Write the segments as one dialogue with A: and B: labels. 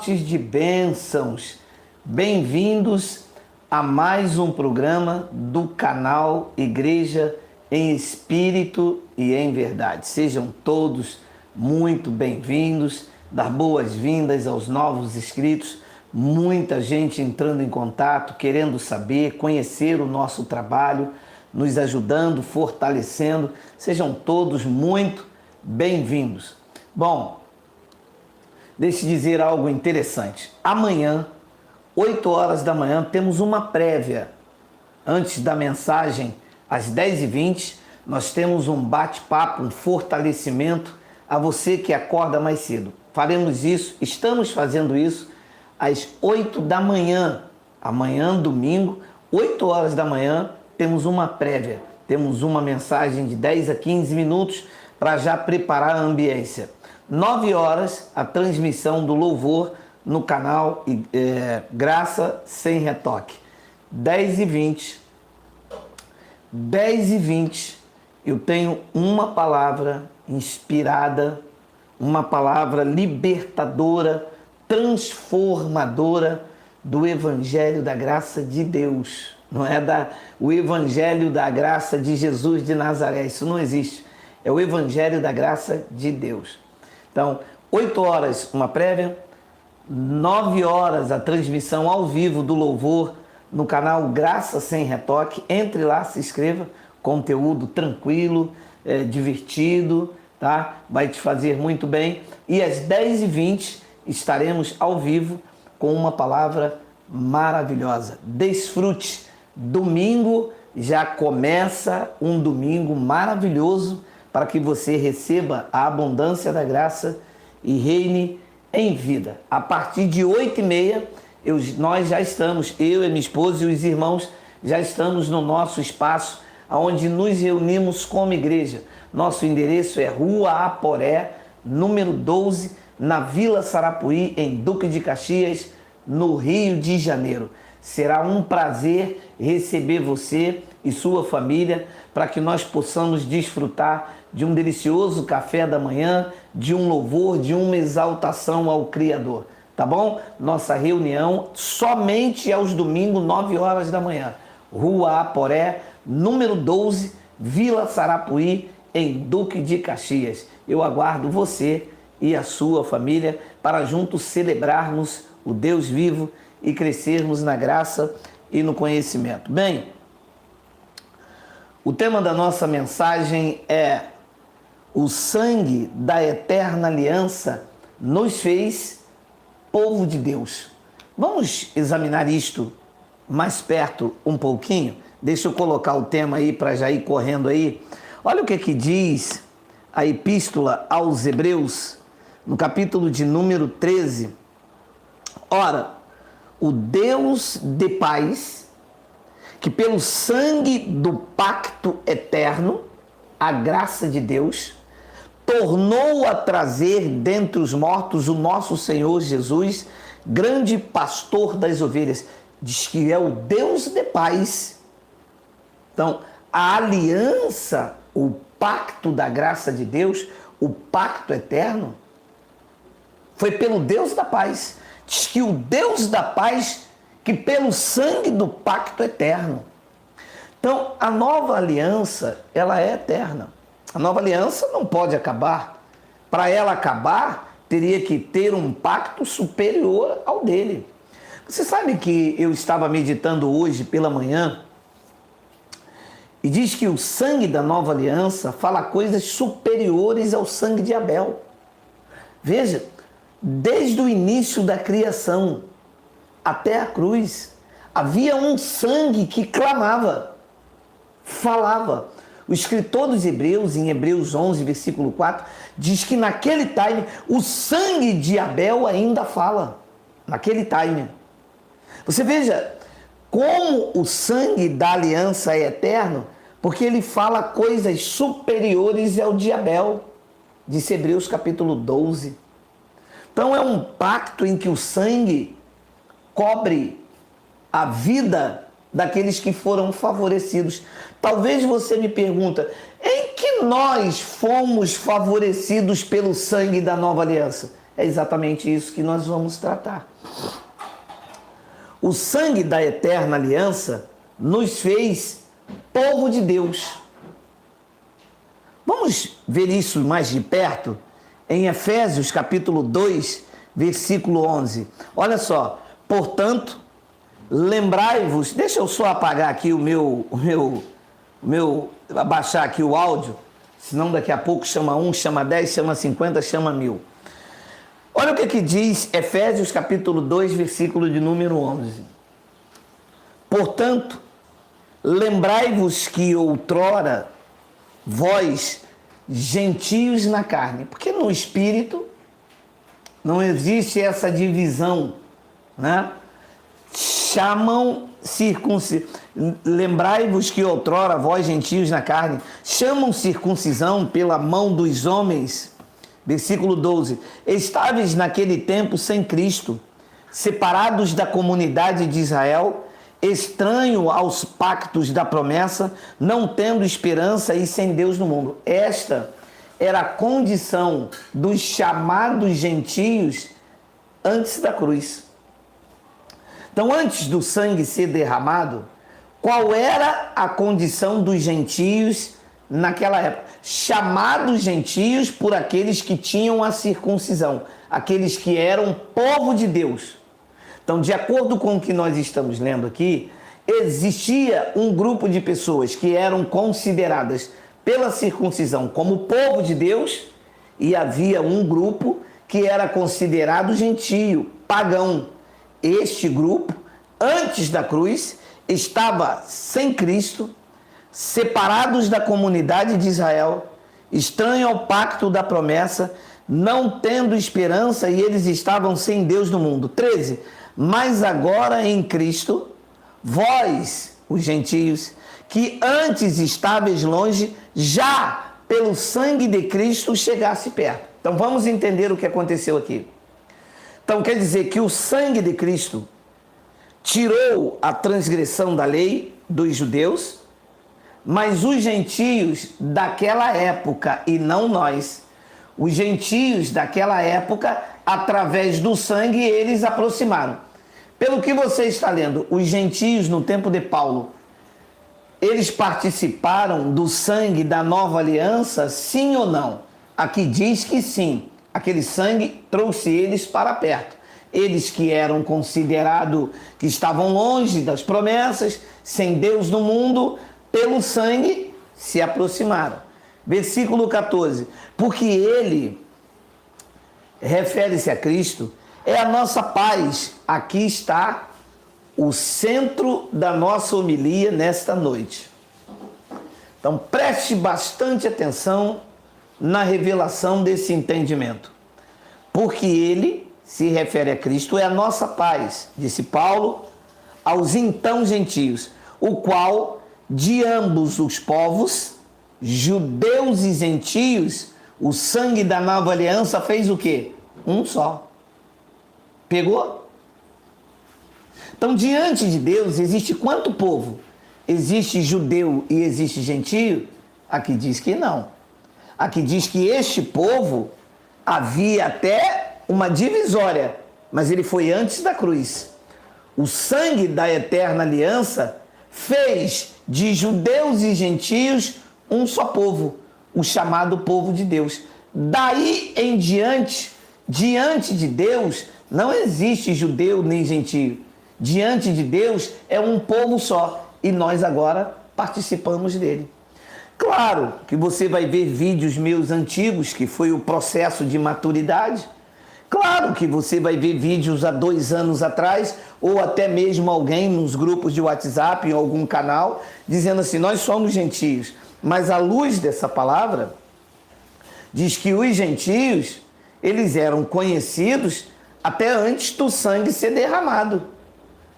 A: transportes de bênçãos. Bem-vindos a mais um programa do canal Igreja em Espírito e em Verdade. Sejam todos muito bem-vindos, dar boas-vindas aos novos inscritos. Muita gente entrando em contato, querendo saber, conhecer o nosso trabalho, nos ajudando, fortalecendo. Sejam todos muito bem-vindos. Bom, deixe eu dizer algo interessante. Amanhã, 8 horas da manhã, temos uma prévia. Antes da mensagem, às 10h20, nós temos um bate-papo, um fortalecimento a você que acorda mais cedo. Faremos isso, estamos fazendo isso às 8 da manhã. Amanhã, domingo, 8 horas da manhã, temos uma prévia. Temos uma mensagem de 10 a 15 minutos para já preparar a ambiência. 9 horas, a transmissão do louvor no canal Graça Sem Retoque. 10h20, eu tenho uma palavra inspirada, uma palavra libertadora, transformadora do Evangelho da Graça de Deus. Não é o Evangelho da Graça de Jesus de Nazaré, isso não existe. É o Evangelho da Graça de Deus. Então, 8 horas uma prévia, 9 horas a transmissão ao vivo do louvor no canal Graça Sem Retoque. Entre lá, se inscreva, conteúdo tranquilo, divertido, tá? Vai te fazer muito bem. E às 10h20 estaremos ao vivo com uma palavra maravilhosa. Desfrute. Domingo já começa um domingo maravilhoso para que você receba a abundância da graça e reine em vida. A partir de 8h30, nós já estamos, eu e minha esposa e os irmãos, já estamos no nosso espaço, onde nos reunimos como igreja. Nosso endereço é Rua Aporé, número 12, na Vila Sarapuí, em Duque de Caxias, no Rio de Janeiro. Será um prazer receber você e sua família para que nós possamos desfrutar de um delicioso café da manhã, de um louvor, de uma exaltação ao Criador. Tá bom? Nossa reunião somente aos domingos, 9 horas da manhã. Rua Aporé, número 12, Vila Sarapuí, em Duque de Caxias. Eu aguardo você e a sua família para juntos celebrarmos o Deus vivo e crescermos na graça e no conhecimento. Bem, o tema da nossa mensagem é: o sangue da eterna aliança nos fez povo de Deus. Vamos examinar isto mais perto um pouquinho? Deixa eu colocar o tema aí para já ir correndo aí. Olha o que diz a Epístola aos Hebreus, no capítulo de número 13. Ora, o Deus de paz, que pelo sangue do pacto eterno, a graça de Deus, tornou a trazer dentre os mortos o nosso Senhor Jesus, grande pastor das ovelhas. Diz que é o Deus de paz. Então, a aliança, o pacto da graça de Deus, o pacto eterno, foi pelo Deus da paz. Diz que o Deus da paz, que pelo sangue do pacto eterno. Então, a nova aliança, ela é eterna. A nova aliança não pode acabar. Para ela acabar, teria que ter um pacto superior ao dele. Você sabe que eu estava meditando hoje pela manhã e diz que o sangue da nova aliança fala coisas superiores ao sangue de Abel. Veja, desde o início da criação até a cruz, havia um sangue que clamava, falava. O escritor dos Hebreus, em Hebreus 11, versículo 4, diz que naquele time o sangue de Abel ainda fala. Naquele time. Você veja como o sangue da aliança é eterno, porque ele fala coisas superiores ao de Abel, diz Hebreus capítulo 12. Então é um pacto em que o sangue cobre a vida daqueles que foram favorecidos. Talvez você me pergunta, em que nós fomos favorecidos pelo sangue da nova aliança? É exatamente isso que nós vamos tratar. O sangue da eterna aliança nos fez povo de Deus. Vamos ver isso mais de perto em Efésios capítulo 2, versículo 11. Olha só, portanto, lembrai-vos, deixa eu só apagar aqui abaixar aqui o áudio, senão daqui a pouco chama 1, chama 10, chama 50, chama 1000. Olha o que diz Efésios capítulo 2, versículo de número 11. Portanto, lembrai-vos que outrora vós, gentios na carne, porque no espírito não existe essa divisão, né? Lembrai-vos que outrora vós, gentios na carne, chamam circuncisão pela mão dos homens. Versículo 12. Estáveis naquele tempo sem Cristo, separados da comunidade de Israel, estranho aos pactos da promessa, não tendo esperança e sem Deus no mundo. Esta era a condição dos chamados gentios antes da cruz. Então, antes do sangue ser derramado, qual era a condição dos gentios naquela época? Chamados gentios por aqueles que tinham a circuncisão, aqueles que eram povo de Deus. Então, de acordo com o que nós estamos lendo aqui, existia um grupo de pessoas que eram consideradas pela circuncisão como povo de Deus, e havia um grupo que era considerado gentio, pagão. Este grupo, antes da cruz, estava sem Cristo, separados da comunidade de Israel, estranho ao pacto da promessa, não tendo esperança, e eles estavam sem Deus no mundo. 13. Mas agora em Cristo, vós, os gentios, que antes estáveis longe, já pelo sangue de Cristo chegasse perto. Então vamos entender o que aconteceu aqui. Então quer dizer que o sangue de Cristo tirou a transgressão da lei dos judeus, mas os gentios daquela época, e não nós, os gentios daquela época, através do sangue, eles aproximaram. Pelo que você está lendo, os gentios no tempo de Paulo, eles participaram do sangue da nova aliança, sim ou não? Aqui diz que sim. Aquele sangue trouxe eles para perto. Eles que eram considerados que estavam longe das promessas, sem Deus no mundo, pelo sangue se aproximaram. Versículo 14. Porque ele, refere-se a Cristo, é a nossa paz. Aqui está o centro da nossa homilia nesta noite. Então preste bastante atenção na revelação desse entendimento. Porque ele se refere a Cristo, é a nossa paz, disse Paulo aos então gentios, o qual de ambos os povos, judeus e gentios, o sangue da nova aliança fez o quê? Um só. Pegou? Então, diante de Deus, existe quanto povo? Existe judeu e existe gentio? Aqui diz que não. Aqui diz que este povo havia até uma divisória, mas ele foi antes da cruz. O sangue da eterna aliança fez de judeus e gentios um só povo, o chamado povo de Deus. Daí em diante, diante de Deus, não existe judeu nem gentio. Diante de Deus é um povo só, e nós agora participamos dele. Claro que você vai ver vídeos meus antigos, que foi o processo de maturidade. Claro que você vai ver vídeos há 2 anos atrás, ou até mesmo alguém nos grupos de WhatsApp, em algum canal, dizendo assim, nós somos gentios. Mas à luz dessa palavra, diz que os gentios, eles eram conhecidos até antes do sangue ser derramado.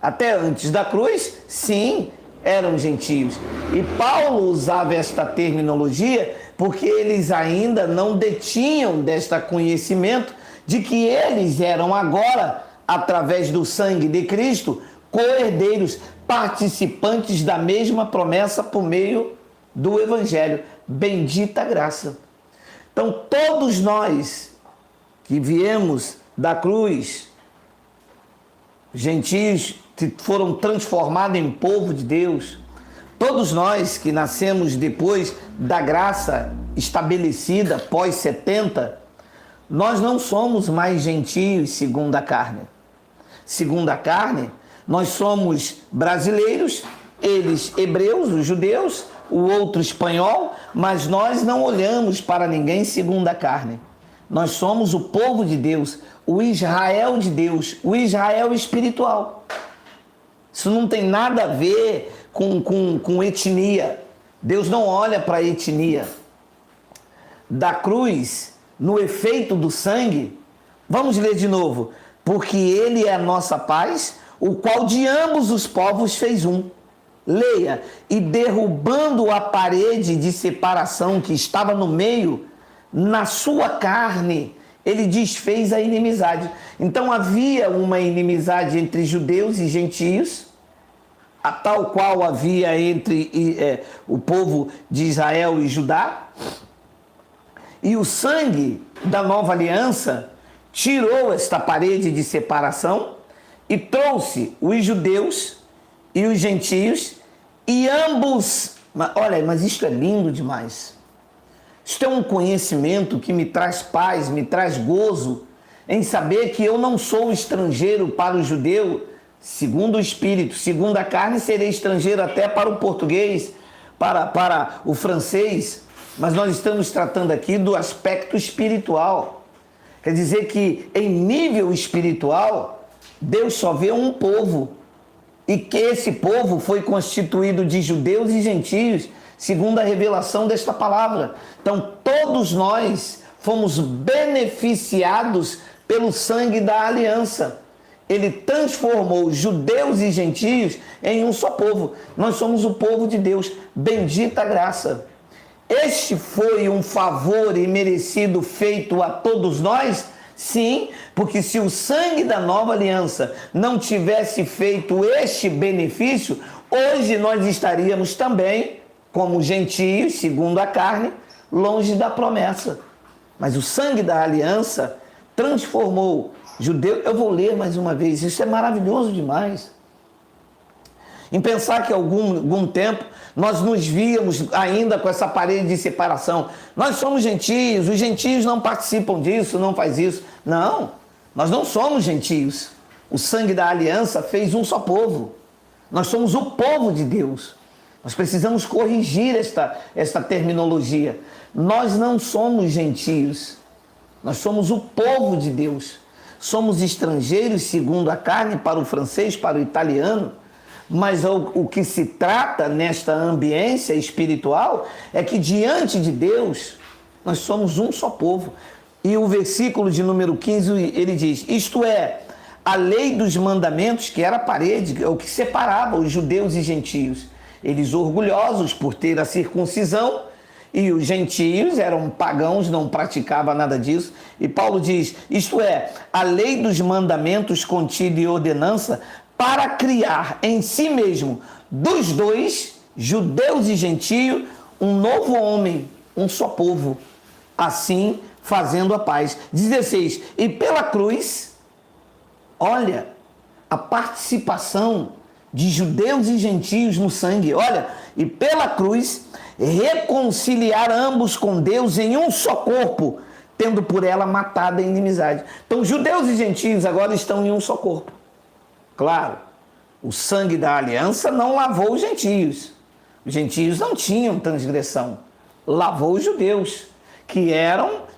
A: Até antes da cruz, sim, eram gentios. E Paulo usava esta terminologia porque eles ainda não detinham deste conhecimento de que eles eram agora, através do sangue de Cristo, co-herdeiros, participantes da mesma promessa por meio do Evangelho. Bendita graça. Então, todos nós que viemos da cruz, gentios que foram transformados em povo de Deus, todos nós que nascemos depois da graça estabelecida pós 70, nós não somos mais gentios segundo a carne. Segundo a carne, nós somos brasileiros, eles hebreus, os judeus, o outro espanhol, mas nós não olhamos para ninguém segundo a carne. Nós somos o povo de Deus, o Israel de Deus, o Israel espiritual. Isso não tem nada a ver com etnia. Deus não olha para a etnia. Da cruz, no efeito do sangue, vamos ler de novo. Porque ele é a nossa paz, o qual de ambos os povos fez um. Leia. E derrubando a parede de separação que estava no meio, na sua carne, ele desfez a inimizade. Então havia uma inimizade entre judeus e gentios, a tal qual havia entre o povo de Israel e Judá. E o sangue da nova aliança tirou esta parede de separação e trouxe os judeus e os gentios, e ambos... Olha, mas isto é lindo demais. Isto é um conhecimento que me traz paz, me traz gozo, em saber que eu não sou estrangeiro para o judeu, segundo o Espírito, segundo a carne serei estrangeiro até para o português, para o francês, mas nós estamos tratando aqui do aspecto espiritual. Quer dizer que em nível espiritual, Deus só vê um povo, e que esse povo foi constituído de judeus e gentios, segundo a revelação desta palavra. Então, todos nós fomos beneficiados pelo sangue da aliança. Ele transformou judeus e gentios em um só povo. Nós somos o povo de Deus. Bendita graça. Este foi um favor imerecido feito a todos nós? Sim, porque se o sangue da nova aliança não tivesse feito este benefício, hoje nós estaríamos também, como gentios, segundo a carne, longe da promessa. Mas o sangue da aliança transformou judeu. Eu vou ler mais uma vez, isso é maravilhoso demais. Em pensar que algum tempo nós nos víamos ainda com essa parede de separação. Nós somos gentios, os gentios não participam disso, não faz isso. Não, nós não somos gentios. O sangue da aliança fez um só povo. Nós somos o povo de Deus. Nós precisamos corrigir esta terminologia. Nós não somos gentios. Nós somos o povo de Deus. Somos estrangeiros segundo a carne para o francês, para o italiano. Mas o que se trata nesta ambiência espiritual é que diante de Deus nós somos um só povo. E o versículo de número 15, ele diz, isto é, a lei dos mandamentos, que era a parede, o que separava os judeus e gentios. Eles orgulhosos por ter a circuncisão, e os gentios eram pagãos, não praticavam nada disso. E Paulo diz, isto é, a lei dos mandamentos contida em ordenança, para criar em si mesmo, dos dois, judeus e gentios, um novo homem, um só povo, assim fazendo a paz. 16, e pela cruz, olha, a participação de judeus e gentios no sangue, olha, e pela cruz, reconciliar ambos com Deus em um só corpo, tendo por ela matado a inimizade. Então, judeus e gentios agora estão em um só corpo. Claro, o sangue da aliança não lavou os gentios. Os gentios não tinham transgressão. Lavou os judeus, que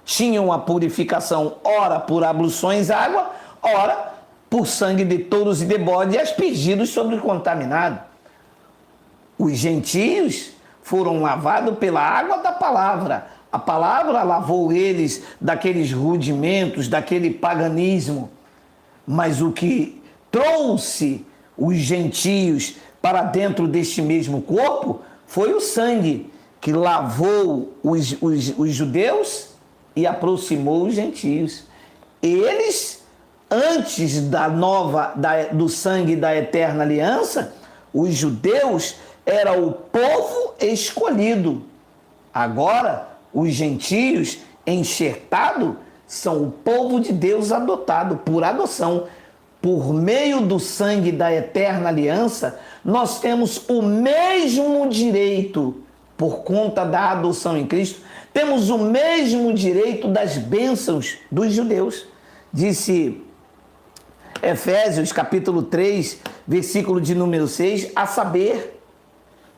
A: tinham a purificação, ora por abluções água, ora por sangue de touros e de bode aspergidos sobre o contaminado. Os gentios foram lavados pela água da palavra. A palavra lavou eles daqueles rudimentos, daquele paganismo. Mas o que trouxe os gentios para dentro deste mesmo corpo foi o sangue que lavou os judeus e aproximou os gentios. Eles, antes do sangue da eterna aliança, os judeus eram o povo escolhido. Agora, os gentios, enxertados, são o povo de Deus adotado por adoção. Por meio do sangue da eterna aliança, nós temos o mesmo direito, por conta da adoção em Cristo, temos o mesmo direito das bênçãos dos judeus. Disse Efésios capítulo 3, versículo de número 6, a saber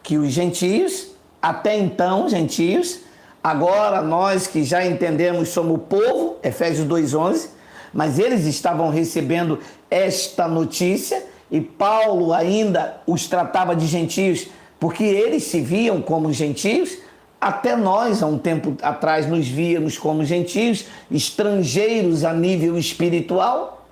A: que os gentios, até então gentios, agora nós que já entendemos somos o povo, Efésios 2,11, mas eles estavam recebendo esta notícia e Paulo ainda os tratava de gentios porque eles se viam como gentios. Até nós, há um tempo atrás, nos víamos como gentios, estrangeiros a nível espiritual.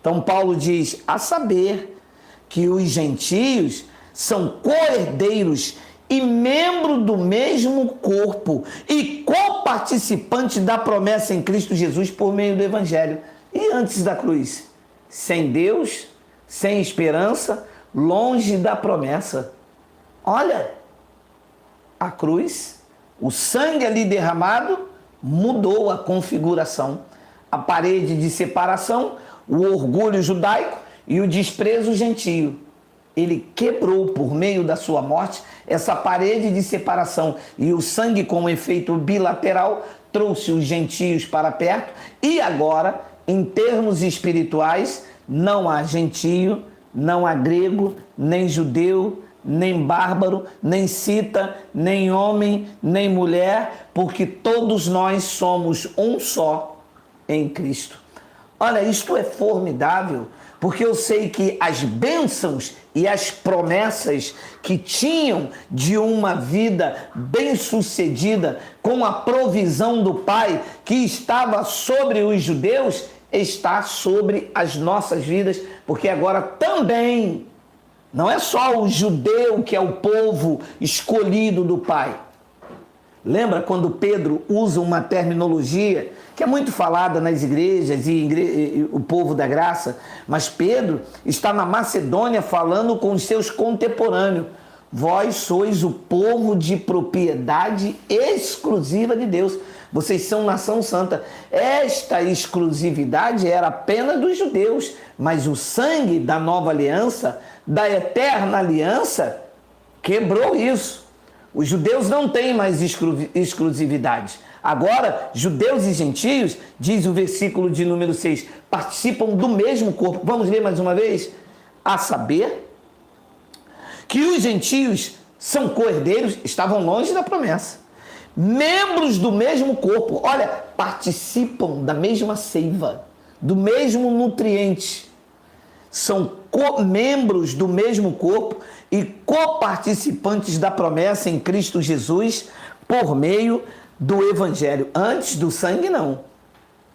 A: Então Paulo diz, a saber que os gentios são co-herdeiros e membros do mesmo corpo e coparticipantes da promessa em Cristo Jesus por meio do Evangelho. E antes da cruz? Sem Deus, sem esperança, longe da promessa. Olha, a cruz, o sangue ali derramado, mudou a configuração. A parede de separação, o orgulho judaico e o desprezo gentio. Ele quebrou por meio da sua morte essa parede de separação e o sangue com efeito bilateral trouxe os gentios para perto e agora, em termos espirituais, não há gentio, não há grego, nem judeu, nem bárbaro, nem cita, nem homem, nem mulher, porque todos nós somos um só em Cristo. Olha, isto é formidável, porque eu sei que as bênçãos e as promessas que tinham de uma vida bem-sucedida com a provisão do Pai que estava sobre os judeus, está sobre as nossas vidas, porque agora também não é só o judeu que é o povo escolhido do Pai. Lembra quando Pedro usa uma terminologia que é muito falada nas igrejas e o povo da graça, mas Pedro está na Macedônia falando com os seus contemporâneos. Vós sois o povo de propriedade exclusiva de Deus. Vocês são nação santa. Esta exclusividade era apenas dos judeus, mas o sangue da nova aliança, da eterna aliança, quebrou isso. Os judeus não têm mais exclusividade. Agora, judeus e gentios, diz o versículo de número 6, participam do mesmo corpo. Vamos ler mais uma vez? A saber que os gentios são co-herdeiros, estavam longe da promessa. Membros do mesmo corpo, olha, participam da mesma seiva, do mesmo nutriente. São membros do mesmo corpo e coparticipantes da promessa em Cristo Jesus por meio do Evangelho. Antes do sangue, não.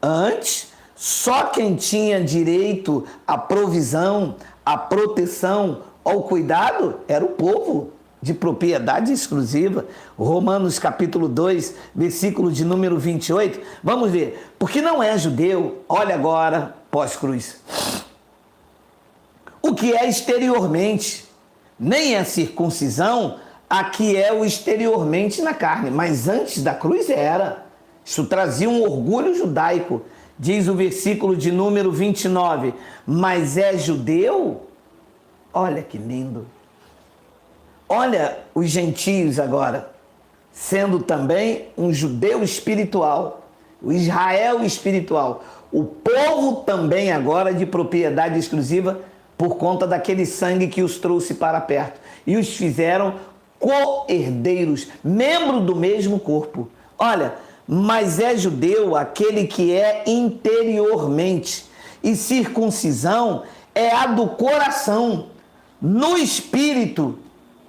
A: Antes, só quem tinha direito à provisão, à proteção, ao cuidado, era o povo de propriedade exclusiva. Romanos capítulo 2, versículo de número 28. Vamos ver. Porque não é judeu, olha agora, pós-cruz. O que é exteriormente, nem é circuncisão, a que é o exteriormente na carne, mas antes da cruz era. Isso trazia um orgulho judaico. Diz o versículo de número 29, mas é judeu? Olha que lindo. Olha os gentios agora, sendo também um judeu espiritual, o Israel espiritual, o povo também agora de propriedade exclusiva por conta daquele sangue que os trouxe para perto e os fizeram co-herdeiros, membro do mesmo corpo. Olha, mas é judeu aquele que é interiormente, e circuncisão é a do coração, no espírito,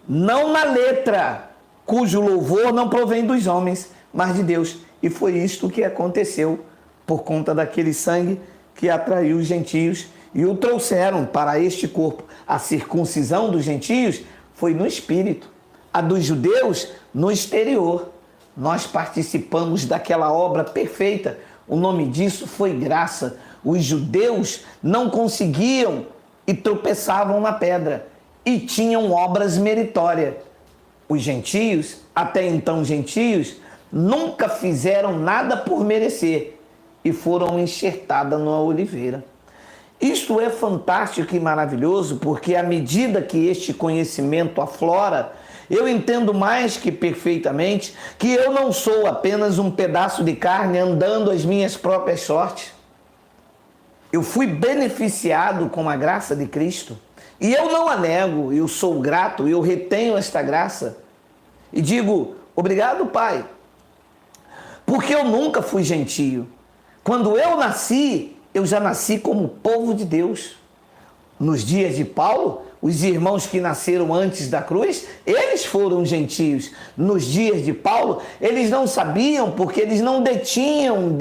A: não na letra, cujo louvor não provém dos homens, mas de Deus. E foi isto que aconteceu por conta daquele sangue que atraiu os gentios e o trouxeram para este corpo. A circuncisão dos gentios foi no espírito, a dos judeus no exterior. Nós participamos daquela obra perfeita. O nome disso foi graça. Os judeus não conseguiam e tropeçavam na pedra e tinham obras meritórias. Os gentios, até então gentios, nunca fizeram nada por merecer e foram enxertadas numa oliveira. Isto é fantástico e maravilhoso, porque à medida que este conhecimento aflora, eu entendo mais que perfeitamente que eu não sou apenas um pedaço de carne andando às minhas próprias sortes. Eu fui beneficiado com a graça de Cristo. E eu não a nego, eu sou grato, eu retenho esta graça. E digo, obrigado, Pai, porque eu nunca fui gentio. Quando eu nasci, eu já nasci como povo de Deus. Nos dias de Paulo, os irmãos que nasceram antes da cruz, eles foram gentios. Nos dias de Paulo, eles não sabiam porque eles não detinham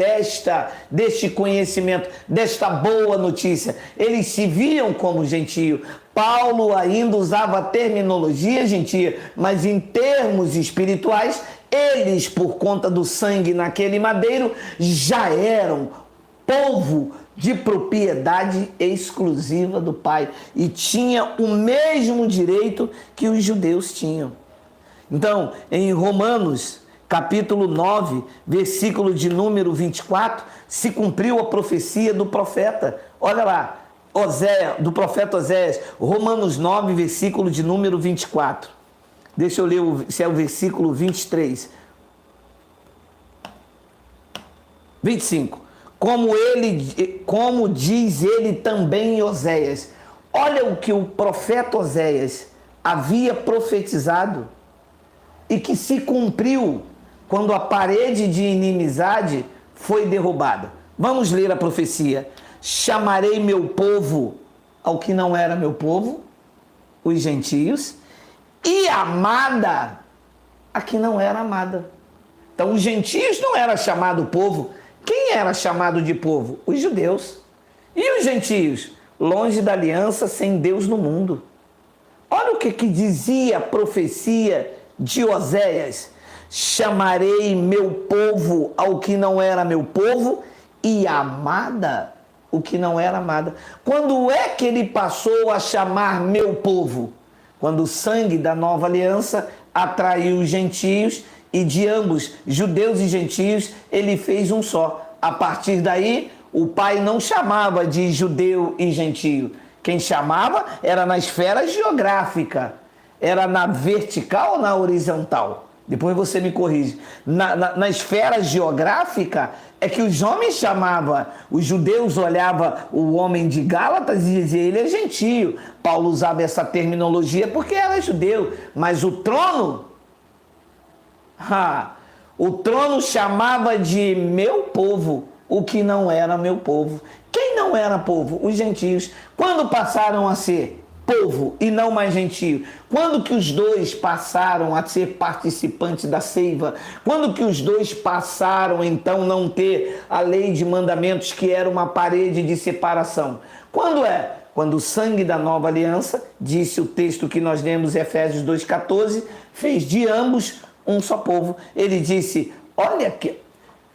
A: deste conhecimento, desta boa notícia. Eles se viam como gentio. Paulo ainda usava a terminologia gentia, mas em termos espirituais, eles, por conta do sangue naquele madeiro, já eram povo de propriedade exclusiva do Pai e tinha o mesmo direito que os judeus tinham. Então, em Romanos, capítulo 9, versículo de número 24, se cumpriu a profecia do profeta. Olha lá, do profeta Oséias, Romanos 9, versículo de número 24. Deixa eu ler se é o versículo 23. 25. Como diz ele também em Oséias. Olha o que o profeta Oséias havia profetizado e que se cumpriu quando a parede de inimizade foi derrubada. Vamos ler a profecia. Chamarei meu povo ao que não era meu povo, os gentios, e amada a que não era amada. Então os gentios não era chamado povo. Quem era chamado de povo? Os judeus. E os gentios? Longe da aliança, sem Deus no mundo. Olha o que dizia a profecia de Oséias. Chamarei meu povo ao que não era meu povo e amada o que não era amada. Quando é que ele passou a chamar meu povo? Quando o sangue da nova aliança atraiu os gentios e de ambos, judeus e gentios, ele fez um só. A partir daí, o Pai não chamava de judeu e gentio. Quem chamava era na esfera geográfica. Era na vertical ou na horizontal? Depois você me corrige. Na esfera geográfica é que os homens chamavam. Os judeus olhavam o homem de Gálatas e diziam, ele é gentio. Paulo usava essa terminologia porque era judeu. Mas o trono... o trono chamava de meu povo o que não era meu povo. Quem não era povo? Os gentios. Quando passaram a ser povo e não mais gentio? Quando que os dois passaram a ser participantes da seiva? Quando que os dois passaram então não ter a lei de mandamentos que era uma parede de separação? Quando é? Quando o sangue da nova aliança, disse o texto que nós lemos, Efésios 2,14, fez de ambos um só povo. Ele disse, olha que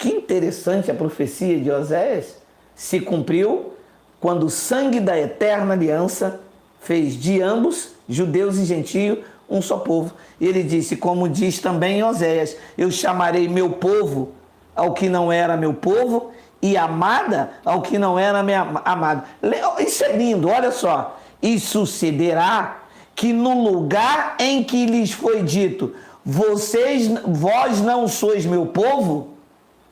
A: interessante a profecia de Oséias, se cumpriu quando o sangue da eterna aliança fez de ambos, judeus e gentios, um só povo. E ele disse, como diz também em Oséias, eu chamarei meu povo ao que não era meu povo e amada ao que não era minha amada. Isso é lindo, olha só. E sucederá que no lugar em que lhes foi dito, vós não sois meu povo,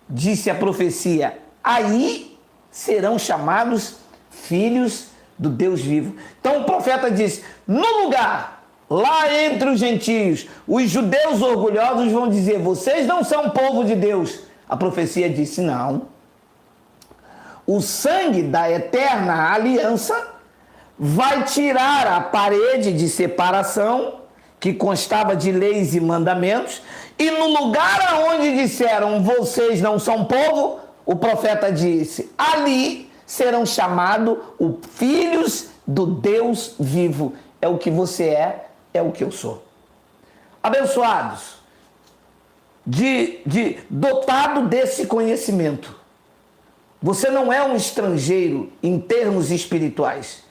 A: disse a profecia, aí serão chamados filhos do Deus vivo. Então o profeta disse, no lugar, lá entre os gentios, os judeus orgulhosos vão dizer, vocês não são povo de Deus. A profecia disse, não. O sangue da eterna aliança vai tirar a parede de separação que constava de leis e mandamentos, e no lugar aonde disseram, vocês não são povo, o profeta disse, ali serão chamados os filhos do Deus vivo. É o que você é o que eu sou. Abençoados, dotado desse conhecimento, você não é um estrangeiro em termos espirituais,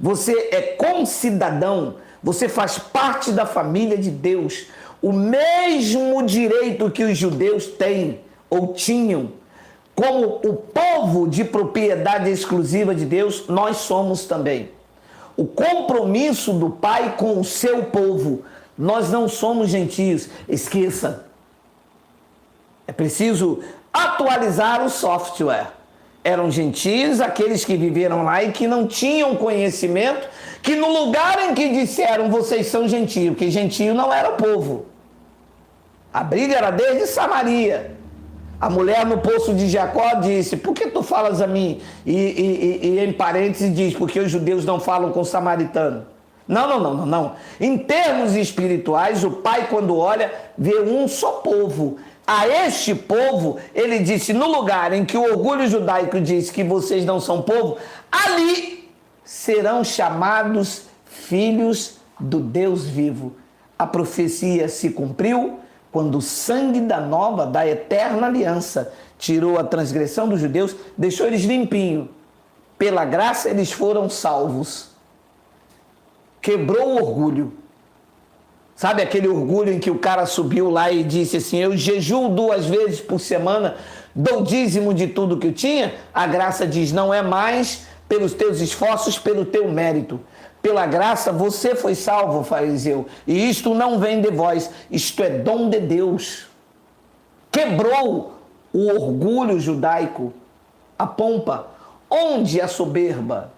A: você é concidadão. Você faz parte da família de Deus. O mesmo direito que os judeus têm ou tinham como o povo de propriedade exclusiva de Deus, nós somos também. O compromisso do Pai com o seu povo. Nós não somos gentios. Esqueça. É preciso atualizar o software. Eram gentios aqueles que viveram lá e que não tinham conhecimento, que no lugar em que disseram vocês são gentios, porque gentio não era o povo. A briga era desde Samaria. A mulher no poço de Jacó disse, por que tu falas a mim? E em parênteses diz, porque os judeus não falam com o samaritano. Não. Em termos espirituais, o Pai, quando olha, vê um só povo. A este povo, ele disse, no lugar em que o orgulho judaico diz que vocês não são povo, ali serão chamados filhos do Deus vivo. A profecia se cumpriu quando o sangue da nova, da eterna aliança, tirou a transgressão dos judeus, deixou eles limpinhos. Pela graça eles foram salvos. Quebrou o orgulho. Sabe aquele orgulho em que o cara subiu lá e disse assim, eu jejuo 2 vezes por semana, dou dízimo de tudo que eu tinha? A graça diz, não é mais pelos teus esforços, pelo teu mérito. Pela graça você foi salvo, fariseu, e isto não vem de vós, isto é dom de Deus. Quebrou o orgulho judaico, a pompa, onde a soberba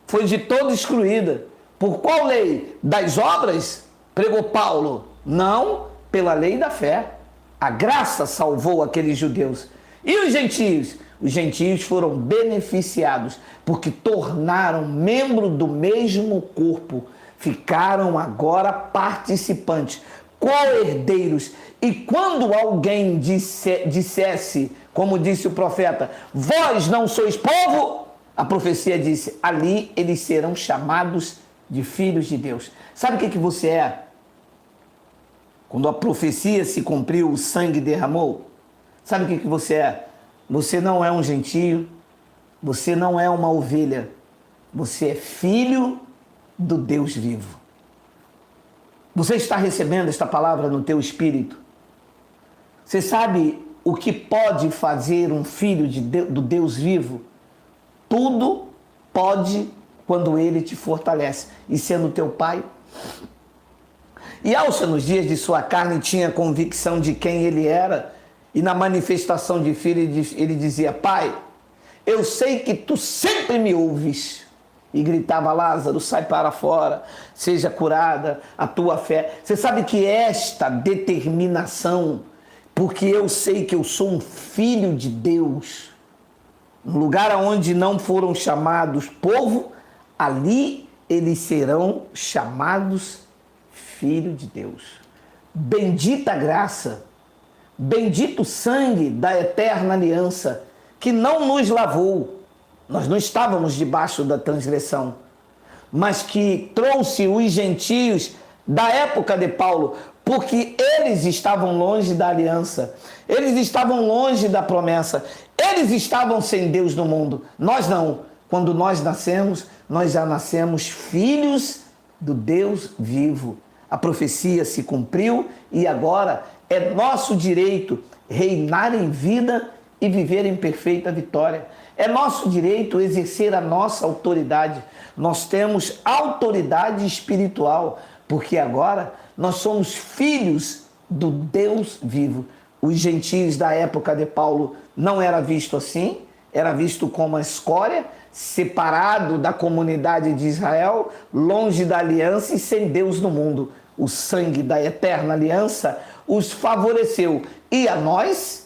A: foi de todo excluída. Por qual lei? Das obras? Pregou Paulo. Não, pela lei da fé. A graça salvou aqueles judeus. E os gentios? Os gentios foram beneficiados, porque tornaram membro do mesmo corpo, ficaram agora participantes, co-herdeiros. E quando alguém dissesse, como disse o profeta, vós não sois povo, a profecia disse, ali eles serão chamados de filhos de Deus. Sabe o que você é? Quando a profecia se cumpriu, o sangue derramou. Sabe o que você é? Você não é um gentio, você não é uma ovelha, você é filho do Deus vivo. Você está recebendo esta palavra no teu espírito? Você sabe o que pode fazer um filho do Deus vivo? Tudo pode quando ele te fortalece. E sendo teu pai? E Alça, nos dias de sua carne, tinha convicção de quem ele era. E na manifestação de filho, ele dizia, pai, eu sei que tu sempre me ouves. E gritava, Lázaro, sai para fora, seja curada a tua fé. Você sabe que esta determinação, porque eu sei que eu sou um filho de Deus, no lugar onde não foram chamados povo, ali eles serão chamados filho de Deus. Bendita graça, bendito sangue da eterna aliança, que não nos lavou, nós não estávamos debaixo da transgressão, mas que trouxe os gentios da época de Paulo, porque eles estavam longe da aliança, eles estavam longe da promessa, eles estavam sem Deus no mundo. Nós não. Quando nós nascemos, nós já nascemos filhos do Deus vivo. A profecia se cumpriu e agora é nosso direito reinar em vida e viver em perfeita vitória. É nosso direito exercer a nossa autoridade. Nós temos autoridade espiritual, porque agora nós somos filhos do Deus vivo. Os gentios da época de Paulo não era visto assim, era visto como a escória, separado da comunidade de Israel, longe da aliança e sem Deus no mundo. O sangue da eterna aliança os favoreceu. E a nós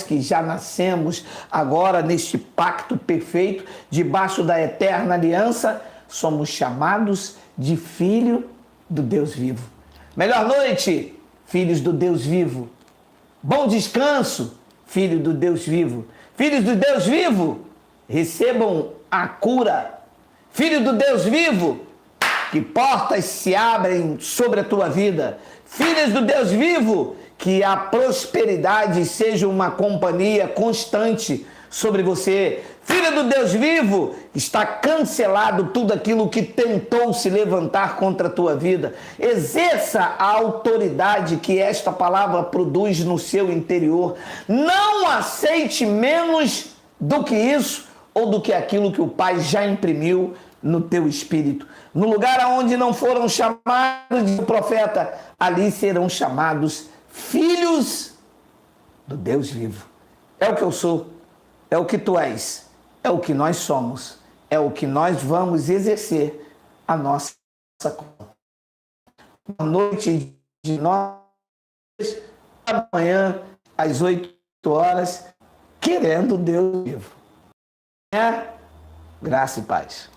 A: que já nascemos agora neste pacto perfeito, debaixo da eterna aliança, somos chamados de filho do Deus vivo. Melhor noite, filhos do Deus vivo. Bom descanso, filho do Deus vivo. Filhos do Deus vivo, recebam a cura. Filho do Deus vivo, que portas se abrem sobre a tua vida. Filhos do Deus vivo, que a prosperidade seja uma companhia constante sobre você. Filho do Deus vivo, está cancelado tudo aquilo que tentou se levantar contra a tua vida. Exerça a autoridade que esta palavra produz no seu interior. Não aceite menos do que isso ou do que aquilo que o Pai já imprimiu no teu espírito. No lugar onde não foram chamados de profeta, ali serão chamados filhos do Deus vivo. É o que eu sou, é o que tu és, é o que nós somos, é o que nós vamos exercer a nossa conta. Uma noite de nós, amanhã, às 8 horas, querendo Deus vivo. É graça e paz.